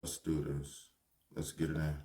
Let's do this. Let's get it in.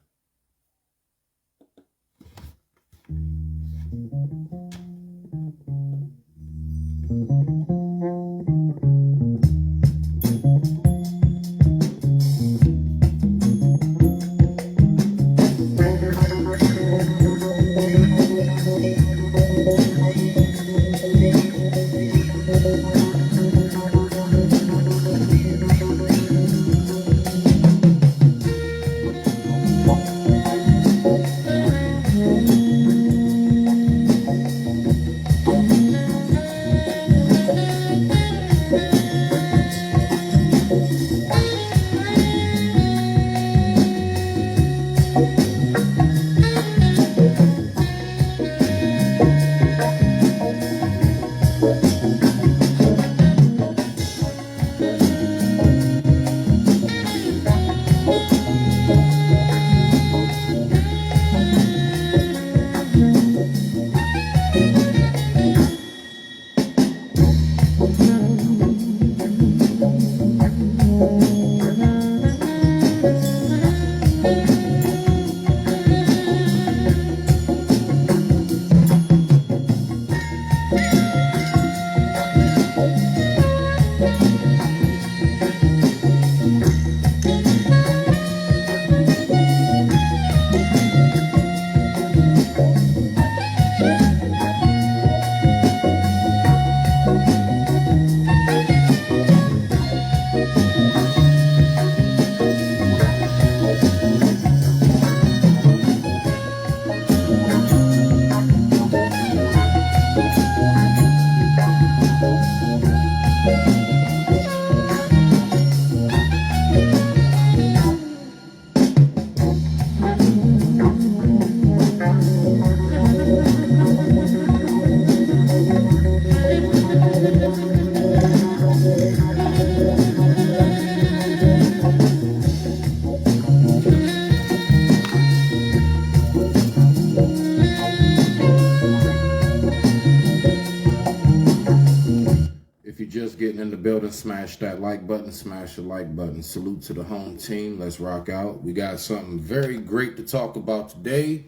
If you're just getting in the building, smash that like button, smash the like button. Salute to the home team. Let's rock out. We got something very great to talk about today.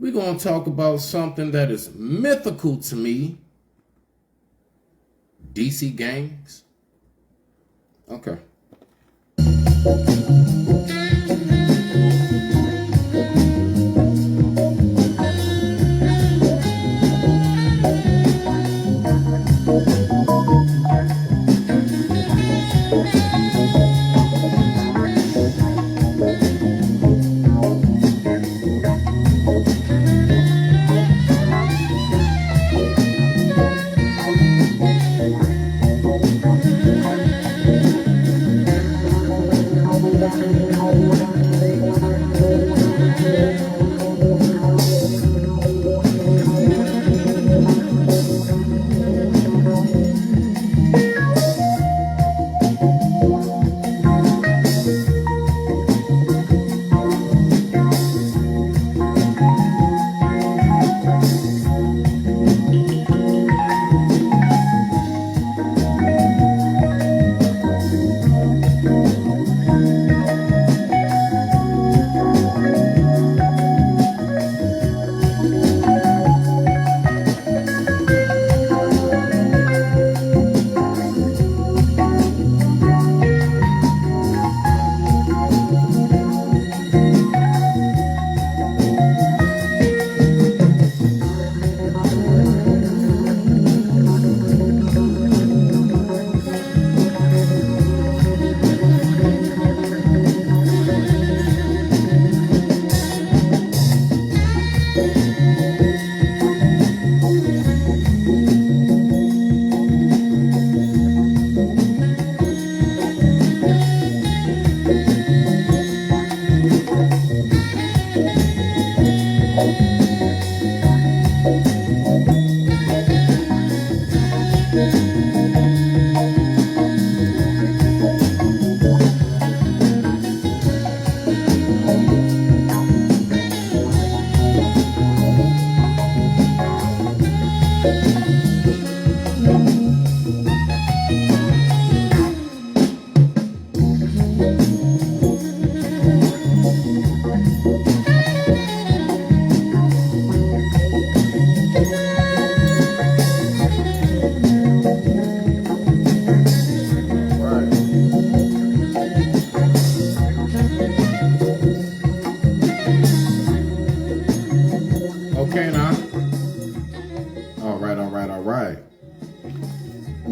We're going to talk about something that is mythical to me. DC gangs. Okay.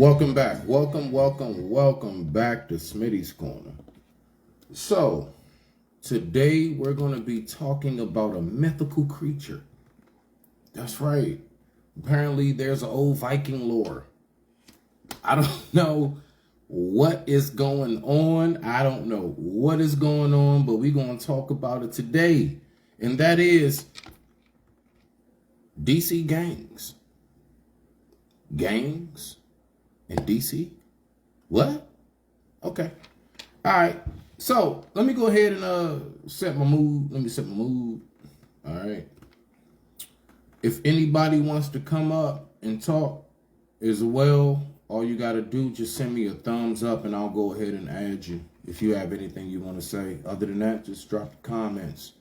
Welcome back. Welcome back to Smitty's Corner. So, today we're going to be talking about a mythical creature. That's right. Apparently there's an old Viking lore. I don't know what is going on. but we're going to talk about it today. And that is DC gangs. Gangs in DC? What? Okay. All right. So let me go ahead and set my mood. Let me set my mood. All right. If anybody wants to come up and talk as well, all you got to do, just send me a thumbs up and I'll go ahead and add you. If you have anything you want to say. Other than that, just drop the comments.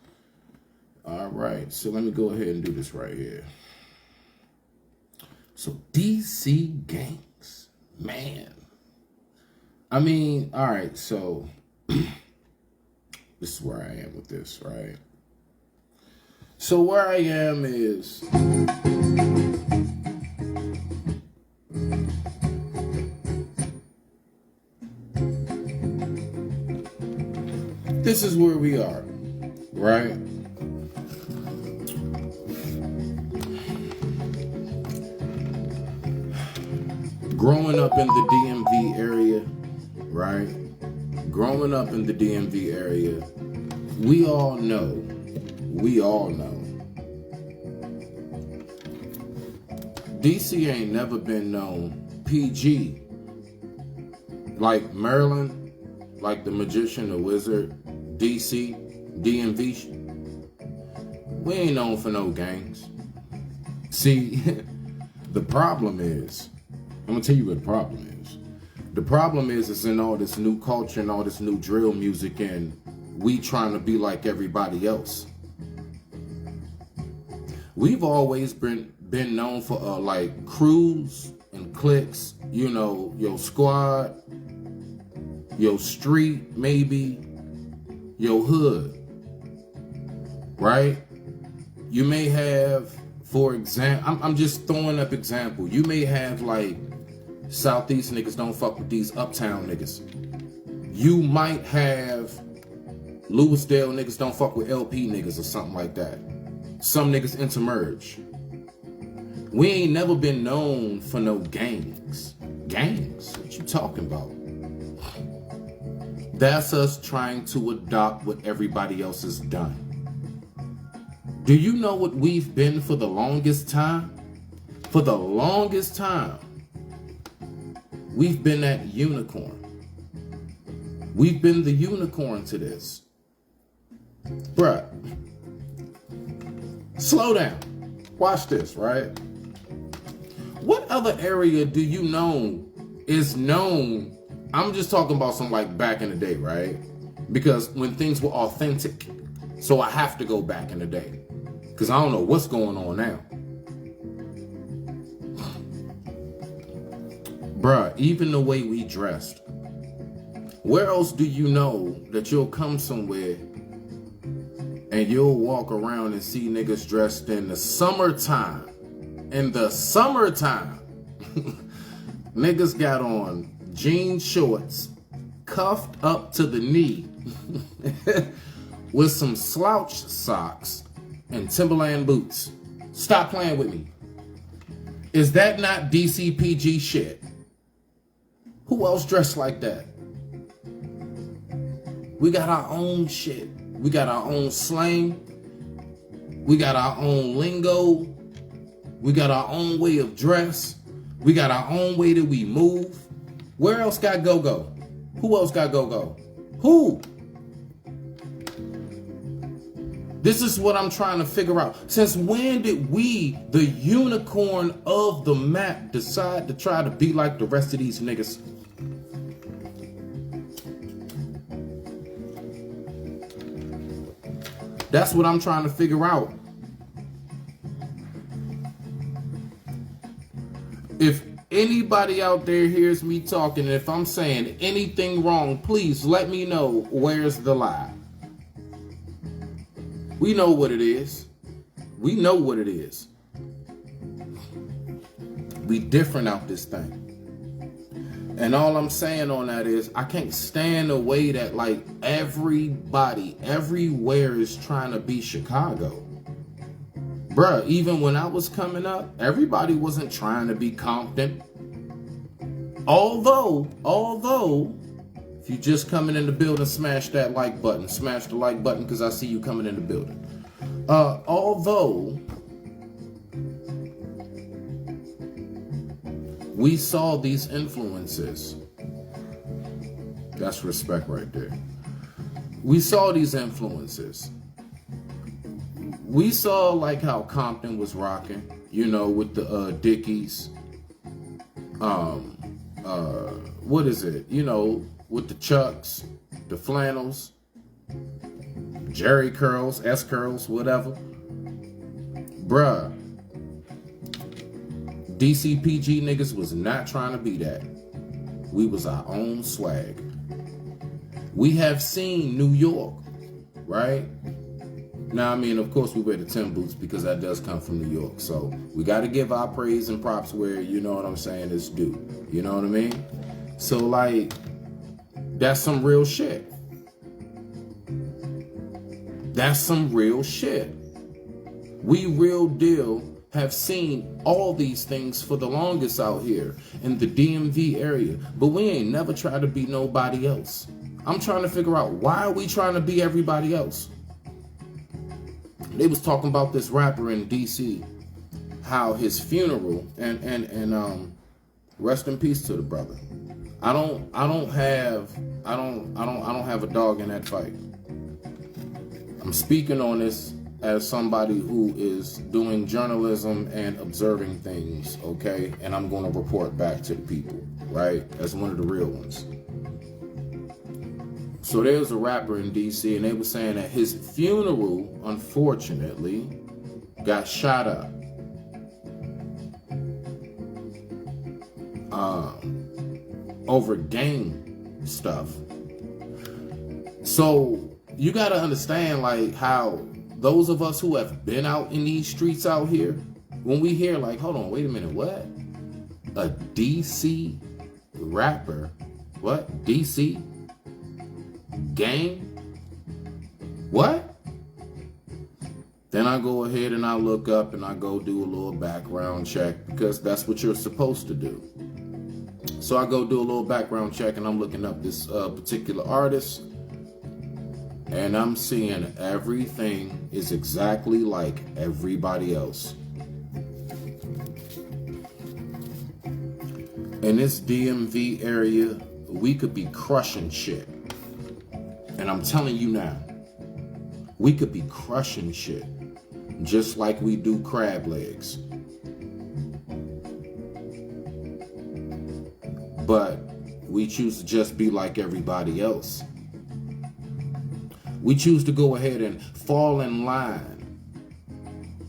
All right. So let me go ahead and do this right here. So DC gangs, man. I mean, all right. So this is where I am with this, right? So where I am is this is where we are, right? Growing up in the DMV area, right? Growing up in the DMV area, we all know, DC ain't never been known PG. Like Maryland, like the Magician, the Wizard, DC, DMV, we ain't known for no gangs. See, the problem is, I'm gonna tell you what the problem is. The problem is it's in all this new culture and all this new drill music and we trying to be like everybody else. We've always been known for like crews and cliques, you know, your squad, your street, maybe, your hood, right? You may have, for example, I'm just throwing up example. You may have like Southeast niggas don't fuck with these uptown niggas. You might have Louisdale niggas don't fuck with LP niggas or something like that. Some niggas intermerge. We ain't never been known for no gangs. Gangs? What you talking about? That's us trying to adopt what everybody else has done. Do you know what we've been for the longest time? For the longest time, we've been that unicorn. We've been the unicorn to this. Bruh, slow down. Watch this, right? What other area do you know is known? I'm just talking about some like back in the day, right? Because when things were authentic. So I have to go back in the day. Because I don't know what's going on now. Bruh, even the way we dressed. Where else do you know that you'll come somewhere and you'll walk around and see niggas dressed in the summertime? In the summertime, niggas got on jean shorts, cuffed up to the knee, with some slouch socks and Timberland boots. Stop playing with me. Is that not DCPG shit? Who else dressed like that? We got our own shit. We got our own slang. We got our own lingo. We got our own way of dress. We got our own way that we move. Where else got go-go? Who else got go-go? Who? This is what I'm trying to figure out. Since when did we, the unicorn of the map, decide to try to be like the rest of these niggas? That's what I'm trying to figure out. If anybody out there hears me talking, and if I'm saying anything wrong, please let me know where's the lie. We know what it is. We know what it is. We different out this thing. And all I'm saying on that is I can't stand the way that like everybody everywhere is trying to be Chicago. Bruh, even when I was coming up, everybody wasn't trying to be Compton. Although, if you just coming in the building, smash that like button. Smash the like button because I see you coming in the building. Although we saw these influences. That's respect right there. We saw these influences. We saw like how Compton was rocking, you know, with the Dickies. What is it? You know, with the Chucks, the flannels, Jerry curls, S curls, whatever. Bruh. DCPG niggas was not trying to be that. We was our own swag. We have seen New York, right? Now, I mean, of course, we wear the Tim boots because that does come from New York. So we got to give our praise and props where, you know what I'm saying, it's due. You know what I mean? So, like, that's some real shit. That's some real shit. We real deal have seen all these things for the longest out here in the DMV area, but we ain't never tried to be nobody else. I'm trying to figure out, why are we trying to be everybody else? They was talking about this rapper in DC, how his funeral, and rest in peace to the brother. I don't have a dog in that fight. I'm speaking on this as somebody who is doing journalism and observing things, okay? And I'm going to report back to the people, right? As one of the real ones. So there's a rapper in DC, and they were saying that his funeral, unfortunately, got shot up. Over gang stuff. So you got to understand, like, how those of us who have been out in these streets out here, when we hear like, hold on, wait a minute, what? A DC rapper? What? DC? Gang? What? Then I go ahead and I look up and I go do a little background check because that's what you're supposed to do. So I go do a little background check and I'm looking up this particular artist. And I'm seeing everything is exactly like everybody else. In this DMV area, we could be crushing shit. And I'm telling you now, we could be crushing shit just like we do crab legs. But we choose to just be like everybody else. We choose to go ahead and fall in line.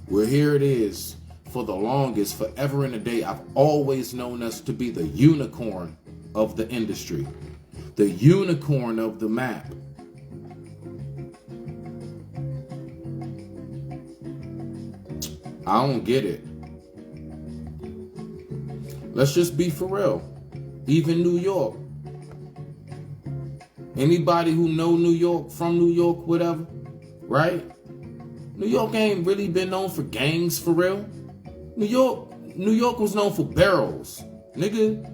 Where here it is, for the longest, forever and a day, I've always known us to be the unicorn of the industry. The unicorn of the map. I don't get it. Let's just be for real. Even New York. Anybody who know New York, from New York, whatever, right? New York ain't really been known for gangs for real. New York was known for barrels. Nigga,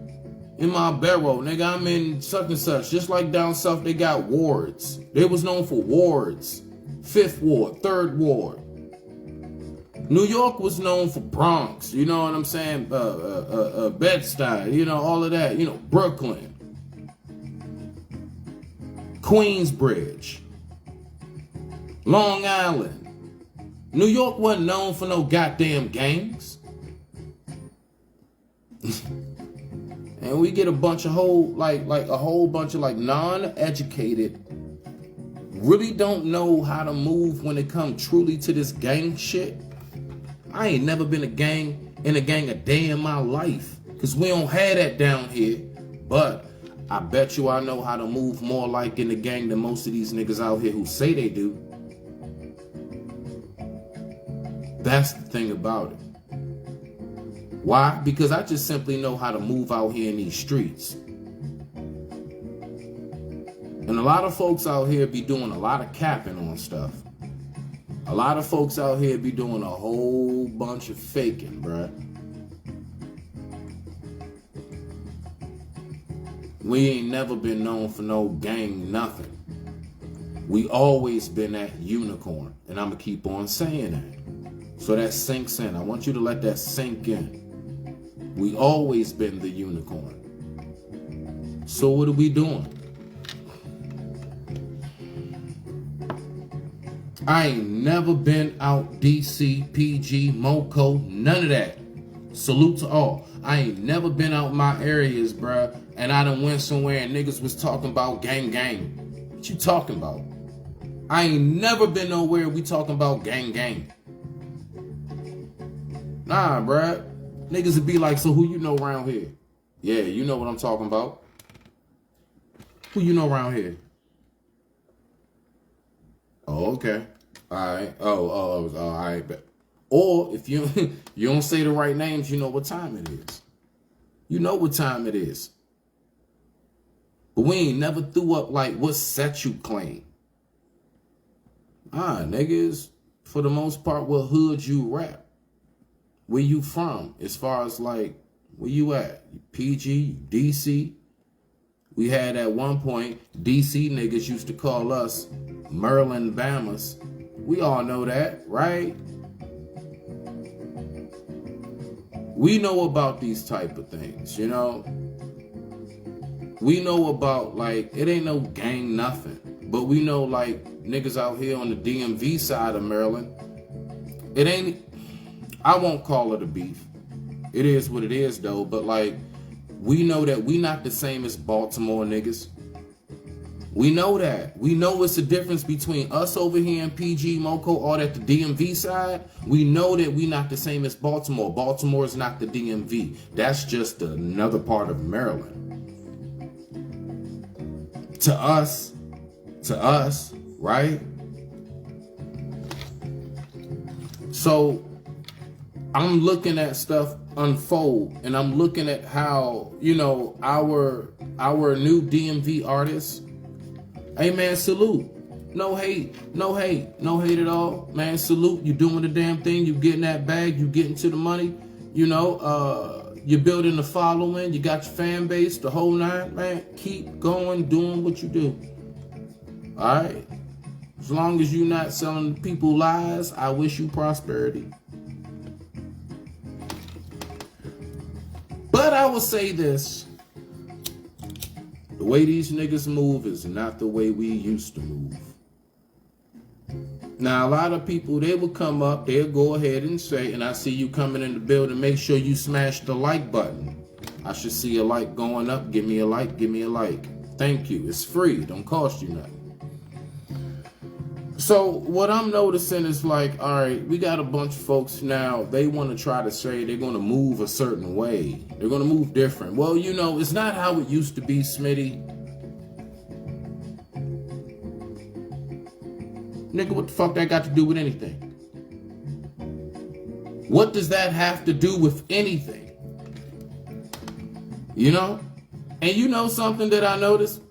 in my barrel, nigga, I'm in such and such. Just like down south, they got wards. They was known for wards. 5th Ward, 3rd Ward. New York was known for Bronx, you know what I'm saying? Bed-Stuy, you know, all of that. You know, Brooklyn. Queensbridge. Long Island. New York wasn't known for no goddamn gangs. And we get a bunch of a whole bunch of non-educated, really don't know how to move when it comes truly to this gang shit. I ain't never been in a gang a day in my life, because we don't have that down here. But I bet you I know how to move more like in the gang than most of these niggas out here who say they do. That's the thing about it. Why? Because I just simply know how to move out here in these streets. And a lot of folks out here be doing a lot of capping on stuff. A lot of folks out here be doing a whole bunch of faking, bruh. We ain't never been known for no gang nothing. We always been that unicorn. And I'm going to keep on saying that. So that sinks in. I want you to let that sink in. We always been the unicorn. So what are we doing? I ain't never been out DC, PG, Moco, none of that. Salute to all. I ain't never been out my areas, bruh, and I done went somewhere and niggas was talking about gang. What you talking about? I ain't never been nowhere we talking about gang. Nah, bruh. Niggas would be like, so who you know around here? Yeah, you know what I'm talking about. Who you know around here? Oh, okay. All right. Oh, all right. Or if you you don't say the right names, you know what time it is. You know what time it is. But we ain't never threw up like what set you claim. Niggas, for the most part, what hood you rap? Where you from? As far as like, where you at? PG, DC? We had at one point, DC niggas used to call us Merlin Bamas. We all know that, right? We know about these type of things, you know? We know about, like, it ain't no gang nothing. But we know, like, niggas out here on the DMV side of Maryland, it ain't, I won't call it a beef. It is what it is, though. But, like, we know that we not the same as Baltimore niggas. We know that. We know it's the difference between us over here in PG, Moco, or at the DMV side. We know that we not the same as Baltimore. Baltimore is not the DMV. That's just another part of Maryland. To us, right? So I'm looking at stuff unfold, and I'm looking at how, you know, our new DMV artists. Hey man, salute. No hate at all. Man, salute. You doing the damn thing. You getting that bag. You getting to the money. You know, you're building the following. You got your fan base, the whole nine. Man, keep going, doing what you do. All right. As long as you're not selling people lies, I wish you prosperity. But I will say this. The way these niggas move is not the way we used to move. Now, a lot of people, they will come up, they'll go ahead and say, and I see you coming in the building, make sure you smash the like button. I should see a like going up. Give me a like, give me a like. Thank you. It's free. It don't cost you nothing. So what I'm noticing is like, all right, we got a bunch of folks now, they want to try to say they're going to move a certain way. They're going to move different. Well, you know, it's not how it used to be, Smitty. Nigga, what the fuck that got to do with anything? What does that have to do with anything? You know? And you know something that I noticed?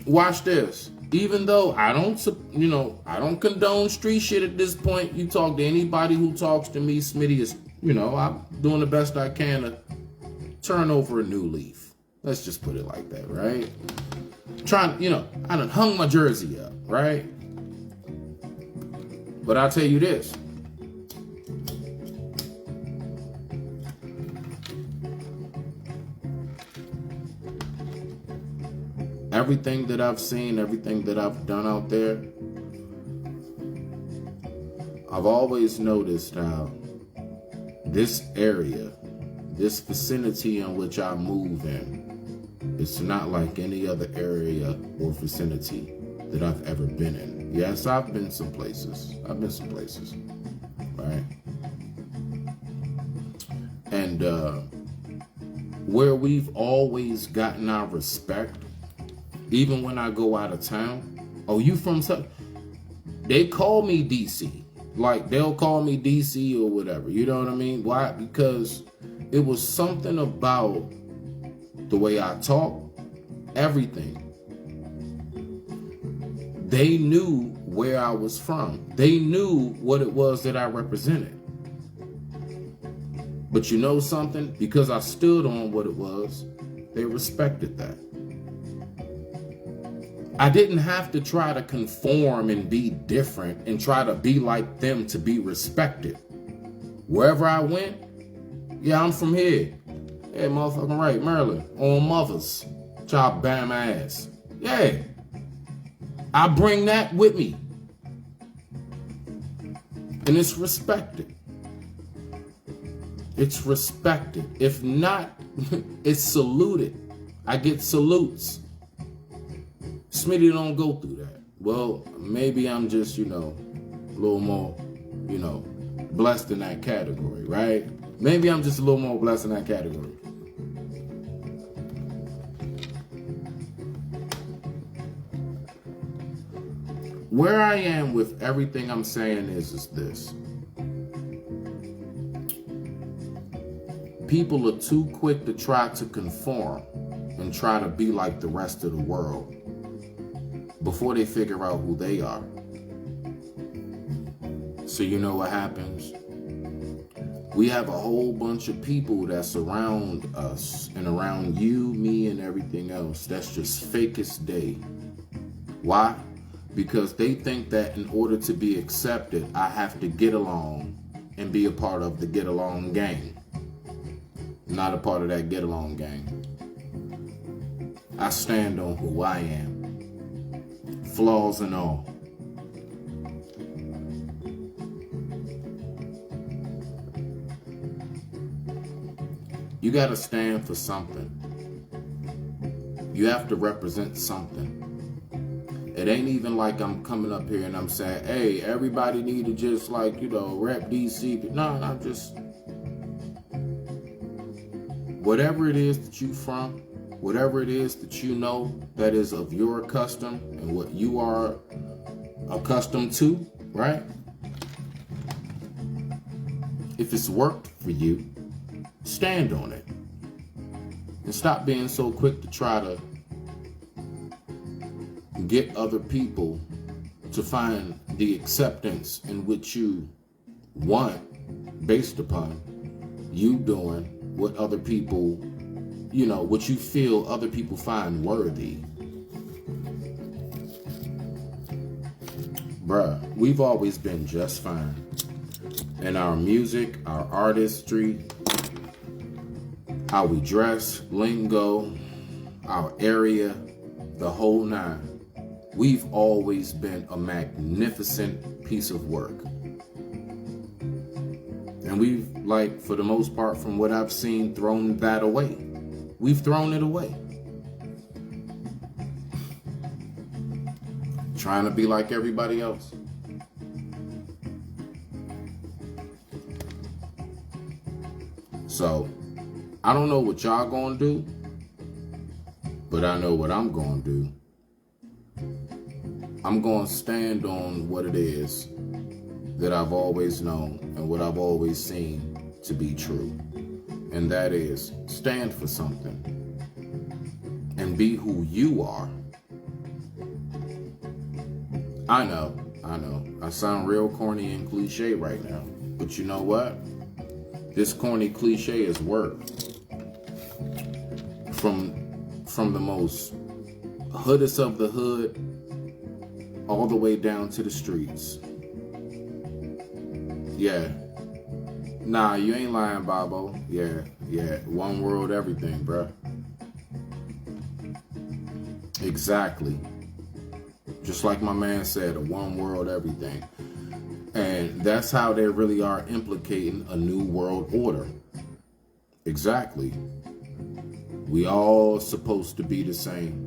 Watch this. Even though I don't, you know, I don't condone street shit at this point. You talk to anybody who talks to me, Smitty is, you know, I'm doing the best I can to turn over a new leaf. Let's just put it like that, right? Trying, you know, I done hung my jersey up, right? But I'll tell you this. Everything that I've seen, everything that I've done out there, I've always noticed how this area, this vicinity in which I move in, it's not like any other area or vicinity that I've ever been in. Yes, I've been some places. Right? And where we've always gotten our respect, even when I go out of town, oh, you from something? They call me DC. Like, they'll call me DC or whatever. You know what I mean? Why? Because it was something about the way I talk, everything. They knew where I was from. They knew what it was that I represented. But you know something? Because I stood on what it was, they respected that. I didn't have to try to conform and be different and try to be like them to be respected. Wherever I went, yeah, I'm from here. Yeah, motherfucking right, Maryland, on mothers. Chop bam ass. Yeah. I bring that with me. And it's respected. It's respected. If not, it's saluted. I get salutes. Smitty don't go through that. Well, maybe I'm just, a little more, blessed in that category, right? Maybe I'm just a little more blessed in that category. Where I am with everything I'm saying is this. People are too quick to try to conform and try to be like the rest of the world before they figure out who they are. So you know what happens? We have a whole bunch of people that surround us and around you, me, and everything else that's just fake as day. Why? Because they think that in order to be accepted, I have to get along and be a part of the get along gang. Not a part of that get along gang. I stand on who I am, flaws and all. You gotta stand for something. You have to represent something. It ain't even like I'm coming up here and I'm saying, hey, everybody need to just rep DC. No, I'm just, whatever it is that you from, whatever it is that you know that is of your custom and what you are accustomed to, right? If it's worked for you, stand on it. And stop being so quick to try to get other people to find the acceptance in which you want based upon you doing what other people, what you feel other people find worthy. Bruh, we've always been just fine. In our music, our artistry, how we dress, lingo, our area, the whole nine. We've always been a magnificent piece of work. And we've, for the most part, from what I've seen, thrown that away. We've thrown it away. Trying to be like everybody else. So, I don't know what y'all gonna do, but I know what I'm gonna do. I'm gonna stand on what it is that I've always known and what I've always seen to be true. And that is, stand for something and be who you are. I know, I sound real corny and cliche right now, but you know what? This corny cliche is work. From the most hoodest of the hood all the way down to the streets. Yeah. Nah, you ain't lying, Bobo. Yeah. One world everything, bruh. Exactly. Just like my man said, a one world everything. And that's how they really are implicating a new world order. Exactly. We all supposed to be the same.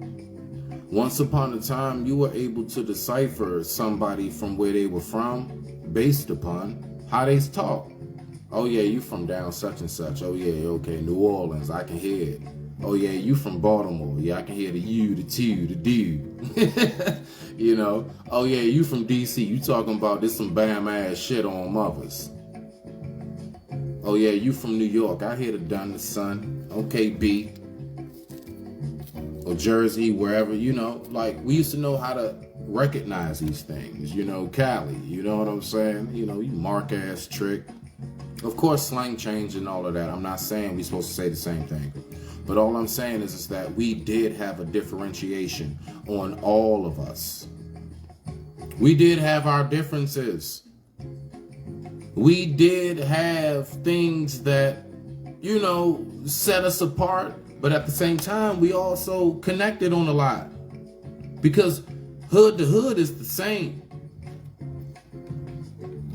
Once upon a time, you were able to decipher somebody from where they were from based upon how they talk. Oh yeah, you from down such and such. Oh yeah, okay, New Orleans, I can hear it. Oh yeah, you from Baltimore. Yeah, I can hear the U, the T, the D. Oh yeah, you from DC. You talking about this some bam ass shit on mothers. Oh yeah, you from New York. I hear the done, the son. Okay, B. or Jersey, wherever, you know, like we used to know how to recognize these things, you know, Cali, you know what I'm saying? You know, you mark ass trick. Of course, slang change and all of that. I'm not saying we're supposed to say the same thing. But all I'm saying is that we did have a differentiation on all of us. We did have our differences. We did have things that, you know, set us apart. But at the same time, we also connected on a lot. Because hood to hood is the same.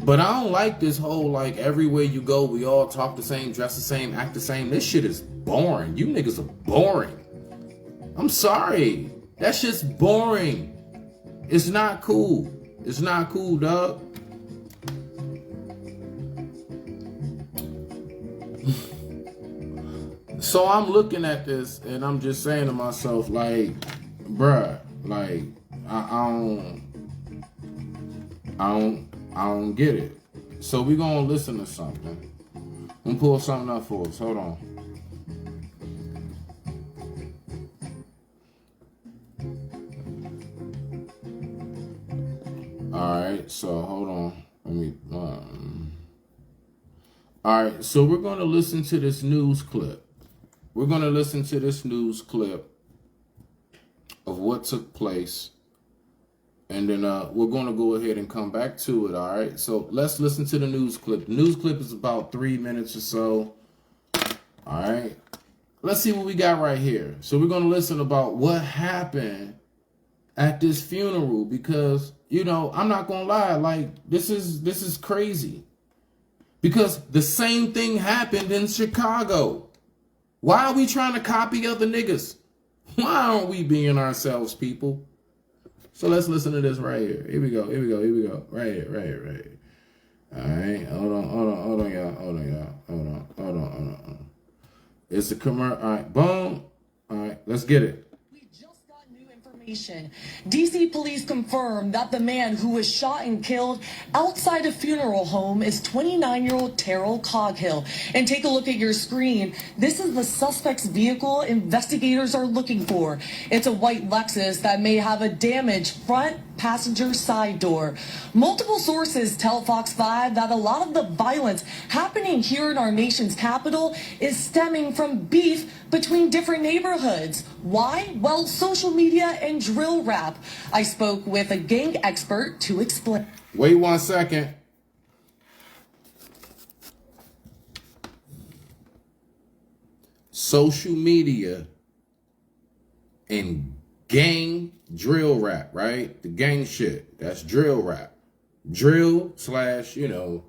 But I don't like this whole, like, everywhere you go, we all talk the same, dress the same, act the same. This shit is boring. You niggas are boring. I'm sorry. That shit's boring. It's not cool. It's not cool, dog. So I'm looking at this and I'm just saying to myself, like, bruh, like, I don't get it. So we're gonna listen to something. I'm gonna pull something up for us. Hold on. Alright, so hold on. Let me Alright, so we're gonna listen to this news clip. We're gonna listen to this news clip of what took place. And then we're going to go ahead and come back to it, all right? So let's listen to the news clip. The news clip is about 3 minutes or so, all right? Let's see what we got right here. So we're going to listen about what happened at this funeral because, you know, I'm not going to lie, like, this is crazy. Because the same thing happened in Chicago. Why are we trying to copy other niggas? Why aren't we being ourselves, people? So let's listen to this right here. Here we go. Right here. All right. Hold on, y'all. It's a commercial. All right. Boom. All right. Let's get it. We just got new information. DC police confirmed that the man who was shot and killed outside a funeral home is 29-year-old Terrell Coghill. And take a look at your screen. This is the suspect's vehicle investigators are looking for. It's a white Lexus that may have a damaged front passenger side door. Multiple sources tell Fox 5 that a lot of the violence happening here in our nation's capital is stemming from beef between different neighborhoods. Why? Well, social media and drill rap. I spoke with a gang expert to explain. Wait 1 second. Social media and gang drill rap, right? The gang shit. That's drill rap. Drill / you know,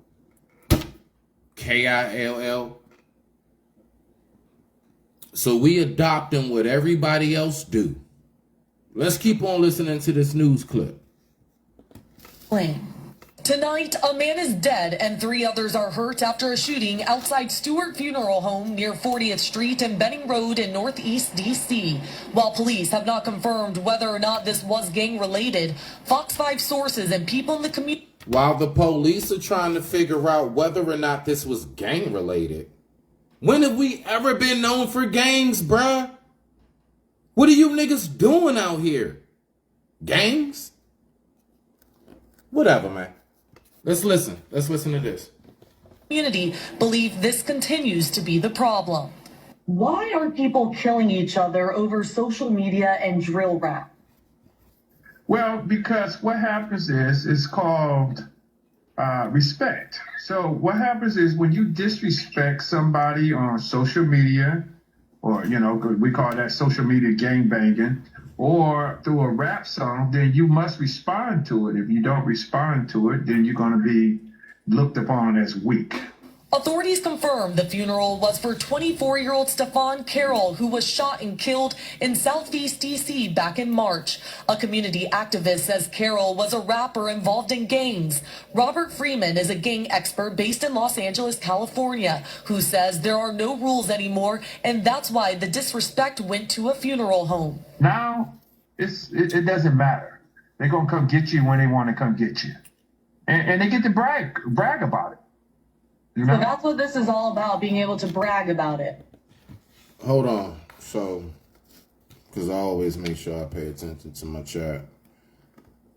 KILL. So we adopting what everybody else do. Let's keep on listening to this news clip. Tonight, a man is dead and 3 others are hurt after a shooting outside Stewart Funeral Home near 40th Street and Benning Road in Northeast D.C. While police have not confirmed whether or not this was gang-related, Fox 5 sources and people in the community... While the police are trying to figure out whether or not this was gang-related, when have we ever been known for gangs, bruh? What are you niggas doing out here? Gangs? Whatever, man. Let's listen. Let's listen to this. Community believe this continues to be the problem. Why are people killing each other over social media and drill rap? Well, because what happens is it's called respect. So what happens is when you disrespect somebody on social media, or, you know, we call that social media gangbanging, or through a rap song, then you must respond to it. If you don't respond to it, then you're going to be looked upon as weak. Authorities confirmed the funeral was for 24-year-old Stephon Carroll, who was shot and killed in Southeast D.C. back in March. A community activist says Carroll was a rapper involved in gangs. Robert Freeman is a gang expert based in Los Angeles, California, who says there are no rules anymore, and that's why the disrespect went to a funeral home. Now, it doesn't matter. They're going to come get you when they want to come get you. And they get to brag about it. You know? So that's what this is all about, being able to brag about it. Hold on. So, because I always make sure I pay attention to my chat.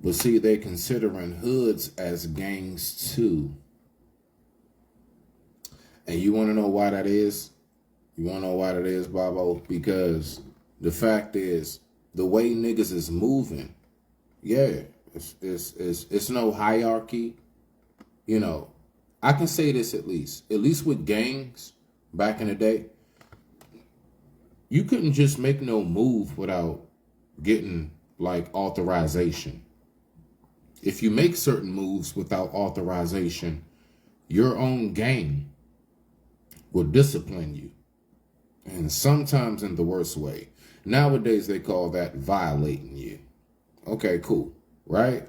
But see, they considering hoods as gangs too. And you want to know why that is? You want to know why that is, Bobo? Because the fact is, the way niggas is moving, yeah, it's no hierarchy. You know, I can say this at least with gangs back in the day, you couldn't just make no move without getting like authorization. If you make certain moves without authorization, your own gang will discipline you. And sometimes in the worst way. Nowadays, they call that violating you. Okay, cool. Right?